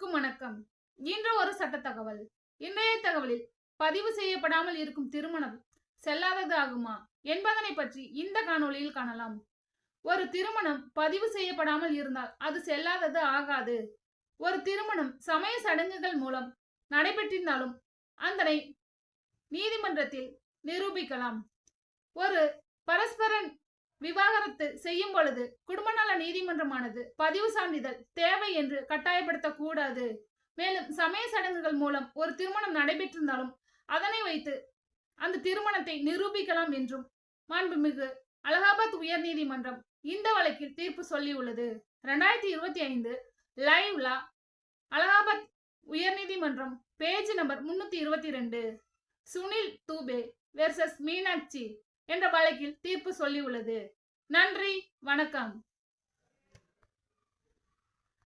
அனைவருக்கும் வணக்கம். இன்று ஒரு சட்ட தகவல். இன்றைய தகவலில் பதிவு செய்யப்படாமல் இருக்கும் திருமணம் செல்லாதது ஆகுமா என்பதனை பற்றி இந்த காணொளியில் காணலாம். ஒரு திருமணம் பதிவு செய்யப்படாமல் இருந்தால் அது செல்லாதது ஆகாது. ஒரு திருமணம் சமய சடங்குகள் மூலம் நடைபெற்றிருந்தாலும் அதனை நீதிமன்றத்தில் நிரூபிக்கலாம். ஒரு பரஸ்பர விவாகரத்து செய்யும் பொழுது குடும்ப நல நீதிமன்றமானது பதிவு சான்றிதழ் தேவை என்று கட்டாயப்படுத்தக்கூடாது. மேலும் சமய சடங்குகள் மூலம் ஒரு திருமணம் நடைபெற்றிருந்தாலும் அதனை வைத்து அந்த திருமணத்தை நிரூபிக்கலாம் என்றும் மாண்புமிகு அலகாபாத் உயர் நீதிமன்றம் இந்த வழக்கில் தீர்ப்பு சொல்லியுள்ளது. 2025 லைவ் லா அலகாபாத் உயர் நீதிமன்றம் page number 322 Sunil Dubey versus Meenakshi என்ற வழக்கில் தீர்ப்பு சொல்லியுள்ளது. நன்றி, வணக்கம்.